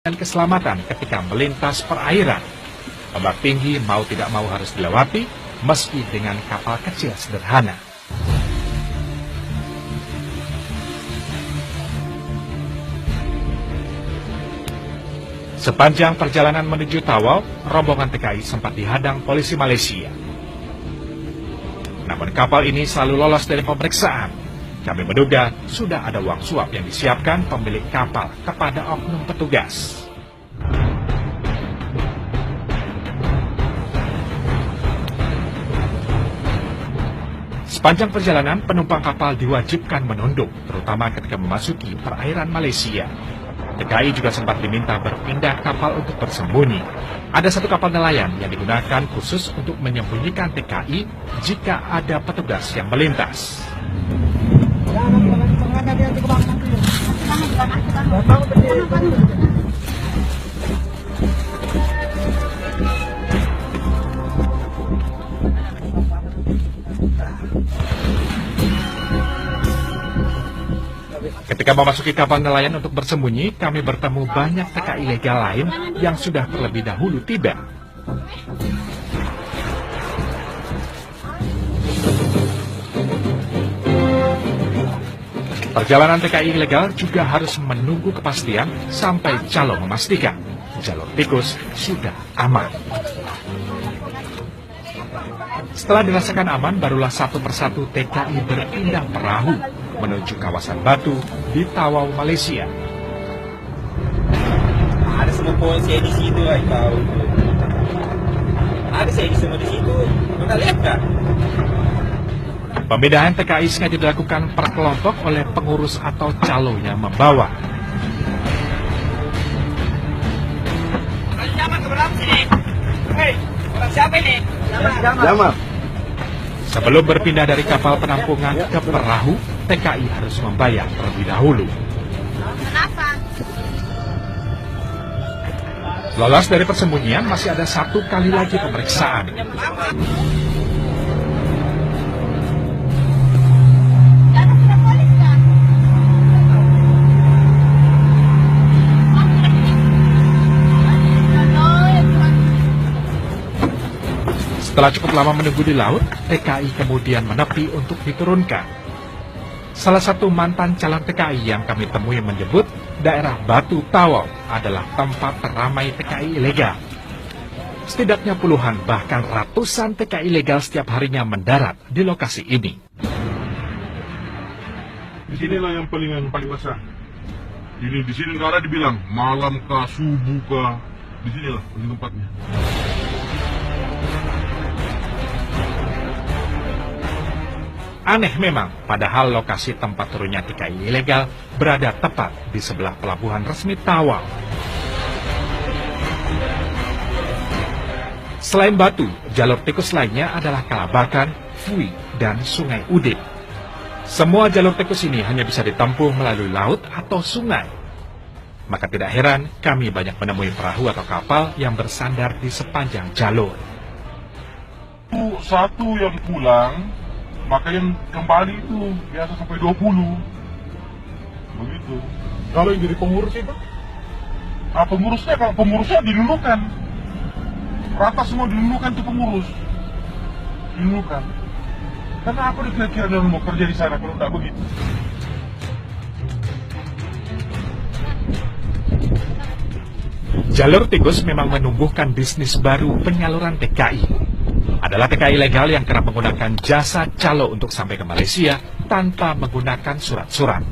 dan keselamatan ketika melintas perairan. Ombak tinggi mau tidak mau harus dilewati, meski dengan kapal kecil sederhana. Sepanjang perjalanan menuju Tawau, rombongan TKI sempat dihadang polisi Malaysia. Namun kapal ini selalu lolos dari pemeriksaan. Kami menduga sudah ada uang suap yang disiapkan pemilik kapal kepada oknum petugas. Sepanjang perjalanan, penumpang kapal diwajibkan menunduk, terutama ketika memasuki perairan Malaysia. TKI juga sempat diminta berpindah kapal untuk bersembunyi. Ada satu kapal nelayan yang digunakan khusus untuk menyembunyikan TKI jika ada petugas yang melintas. Ketika memasuki kapal nelayan untuk bersembunyi, kami bertemu banyak TKI ilegal lain yang sudah terlebih dahulu tiba. Perjalanan TKI ilegal juga harus menunggu kepastian sampai calo memastikan jalur tikus sudah aman. Setelah dirasakan aman, barulah satu persatu TKI berpindah perahu menuju kawasan Batu di Tawau, Malaysia. Ada semua poin saya di situ, tahu. Ada saya semua di situ. Pernah lihat nggak? Pemindahan TKI sengaja dilakukan per kelompok oleh pengurus atau calo yang membawa. Orang Jamal keberapa sini? Hei, orang siapa ini? Jamal. Sebelum berpindah dari kapal penampungan ke perahu, TKI harus membayar terlebih dahulu. Kenapa? Lolos dari persembunyian, masih ada satu kali lagi pemeriksaan. Setelah cukup lama menunggu di laut, TKI kemudian menepi untuk diturunkan. Salah satu mantan calon TKI yang kami temui menyebut daerah Batu Tawau adalah tempat teramai TKI ilegal. Setidaknya puluhan bahkan ratusan TKI ilegal setiap harinya mendarat di lokasi ini. Di sinilah yang paling besar. Di sini nggak ada dibilang malam kah, subuh kah. Di sinilah paling tempatnya. Aneh memang, padahal lokasi tempat turunnya TKI ilegal berada tepat di sebelah pelabuhan resmi Tawau. Selain Batu, jalur tikus lainnya adalah Kalabakan, Fui, dan Sungai Udip. Semua jalur tikus ini hanya bisa ditempuh melalui laut atau sungai. Maka tidak heran kami banyak menemui perahu atau kapal yang bersandar di sepanjang jalur. Satu yang pulang, maka yang kembali itu biasa sampai 20. Begitu. Kalau yang jadi pengurus itu? Kalau pengurusnya dilulukan. Rata semua dilulukan itu pengurus. Dilulukan. Karena apa dikira-kira dia mau kerja di sana kalau tidak begitu? Jalur tikus memang menumbuhkan bisnis baru penyaluran TKI. Adalah TKI ilegal yang kerap menggunakan jasa calo untuk sampai ke Malaysia tanpa menggunakan surat-surat.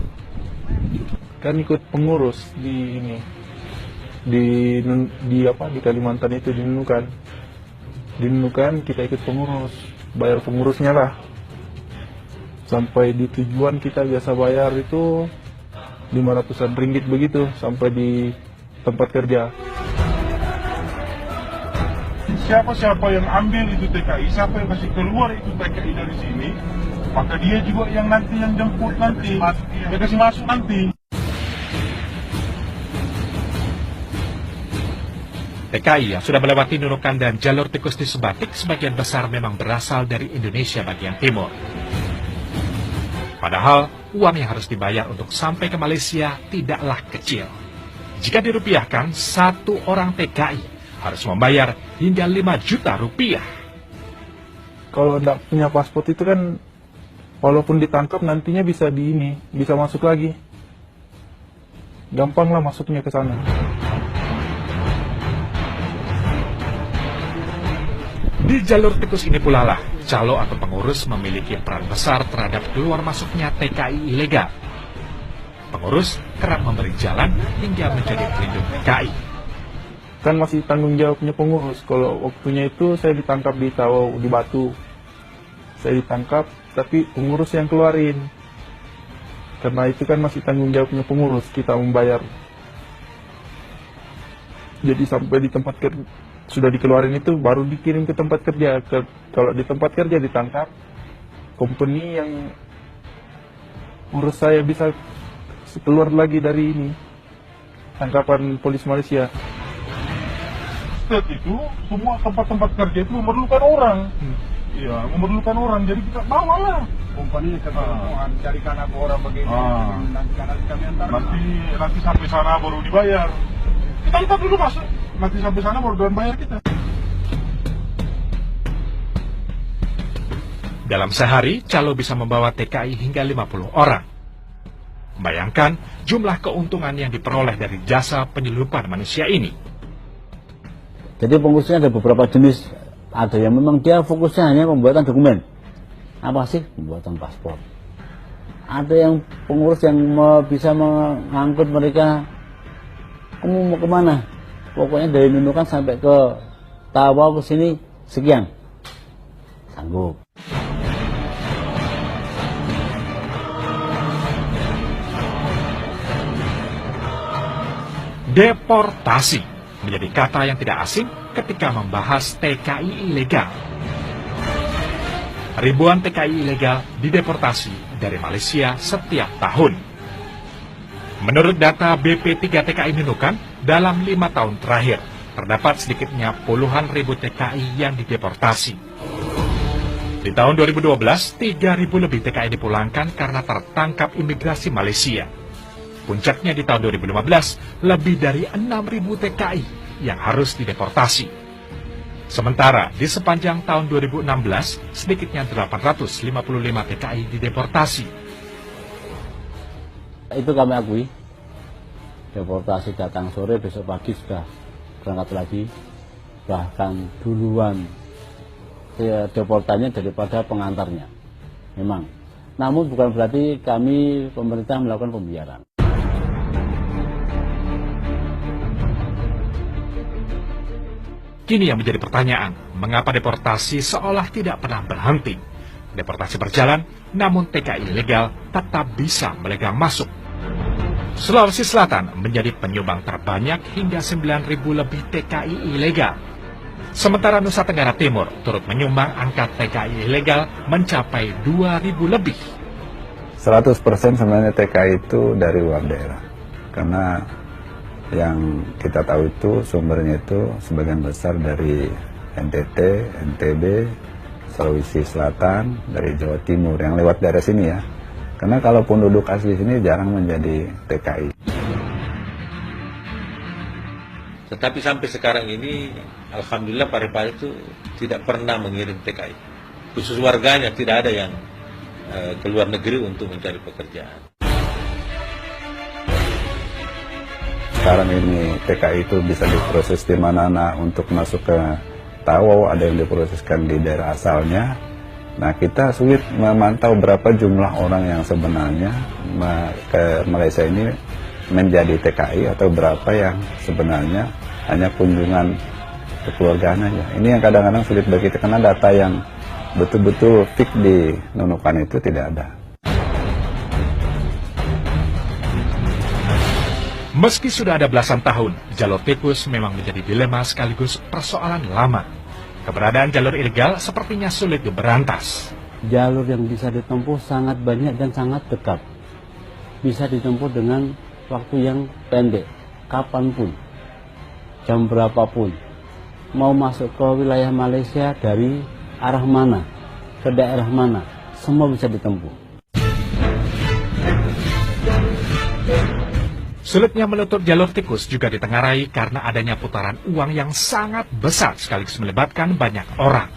Kan ikut pengurus di ini di Kalimantan itu di Nunukan kita ikut pengurus, bayar pengurusnya lah. Sampai di tujuan kita biasa bayar itu 500-an ringgit begitu sampai di tempat kerja. Siapa-siapa yang ambil itu TKI, siapa yang kasih keluar itu TKI dari sini, maka dia juga yang nanti yang jemput nanti, dia kasih masuk nanti. TKI yang sudah melewati Nunukan dan jalur tikus di Sebatik sebagian besar memang berasal dari Indonesia bagian timur. Padahal uang yang harus dibayar untuk sampai ke Malaysia tidaklah kecil. Jika dirupiahkan, satu orang TKI harus membayar hingga 5 juta rupiah. Kalau tidak punya paspor itu kan, walaupun ditangkap nantinya bisa bisa masuk lagi. Gampang lah masuknya ke sana. Di jalur tikus ini pula lah, calo atau pengurus memiliki peran besar terhadap keluar masuknya TKI ilegal. Pengurus kerap memberi jalan hingga menjadi pelindung TKI. Kan masih tanggung jawabnya pengurus. Kalau waktunya itu saya ditangkap di Tawau, di Batu. Saya ditangkap, tapi pengurus yang keluarin. Karena itu kan masih tanggung jawabnya pengurus, kita membayar. Jadi sampai di tempat kerja, sudah dikeluarin itu baru dikirim ke tempat kerja. Kalau di tempat kerja ditangkap, company yang urus saya bisa keluar lagi dari ini, tangkapan polis Malaysia. State itu, semua tempat-tempat kerja itu memerlukan orang. Iya, memerlukan orang, jadi kita bawa lah. Kompani ketemuan carikan aku orang bagaimana nanti kami antar. Nanti sampai sana baru dibayar. Kita tetap dulu masuk. Nanti sampai sana baru bayar kita. Dalam sehari, calo bisa membawa TKI hingga 50 orang. Bayangkan jumlah keuntungan yang diperoleh dari jasa penyelundupan manusia ini. Jadi pengurusnya ada beberapa jenis. Ada yang memang dia fokusnya hanya pembuatan dokumen. Apa sih? Pembuatan paspor. Ada yang pengurus yang bisa mengangkut mereka. Kamu mau kemana? Pokoknya dari Nunukan sampai ke Tawau ke sini sekian. Sanggup. Deportasi menjadi kata yang tidak asing ketika membahas TKI ilegal. Ribuan TKI ilegal dideportasi dari Malaysia setiap tahun. Menurut data BP3 TKI Nunukan, dalam 5 tahun terakhir, terdapat sedikitnya puluhan ribu TKI yang dideportasi. Di tahun 2012, 3.000 lebih TKI dipulangkan karena tertangkap imigrasi Malaysia. Puncaknya di tahun 2015, lebih dari 6.000 TKI yang harus dideportasi. Sementara di sepanjang tahun 2016, sedikitnya 855 TKI dideportasi. Itu kami akui. Deportasi datang sore, besok pagi sudah berangkat lagi. Bahkan duluan deportannya daripada pengantarnya. Memang. Namun bukan berarti kami pemerintah melakukan pembiaran. Kini yang menjadi pertanyaan, mengapa deportasi seolah tidak pernah berhenti? Deportasi berjalan, namun TKI ilegal tetap bisa melegang masuk. Sulawesi Selatan menjadi penyumbang terbanyak hingga 9.000 lebih TKI ilegal. Sementara Nusa Tenggara Timur turut menyumbang angka TKI ilegal mencapai 2.000 lebih. 100% sebenarnya TKI itu dari luar daerah. Karena yang kita tahu itu sumbernya itu sebagian besar dari NTT, NTB, Sulawesi Selatan, dari Jawa Timur yang lewat daerah sini ya. Karena kalau penduduk asli sini jarang menjadi TKI. Tetapi sampai sekarang ini, alhamdulillah Parepare itu tidak pernah mengirim TKI. Khusus warganya tidak ada yang ke luar negeri untuk mencari pekerjaan. Sekarang ini TKI itu bisa diproses di mana-mana untuk masuk ke Tawau, ada yang diproseskan di daerah asalnya. Nah, kita sulit memantau berapa jumlah orang yang sebenarnya ke Malaysia ini menjadi TKI atau berapa yang sebenarnya hanya kunjungan kekeluargaan aja. Ini yang kadang-kadang sulit bagi kita karena data yang betul-betul fix di Nunukan itu tidak ada. Meski sudah ada belasan tahun, jalur tikus memang menjadi dilema sekaligus persoalan lama. Keberadaan jalur ilegal sepertinya sulit diberantas. Jalur yang bisa ditempuh sangat banyak dan sangat dekat. Bisa ditempuh dengan waktu yang pendek, kapanpun, jam berapapun. Mau masuk ke wilayah Malaysia dari arah mana, ke daerah mana, semua bisa ditempuh. Sulitnya menutup jalur tikus juga ditengarai karena adanya putaran uang yang sangat besar sekaligus melibatkan banyak orang.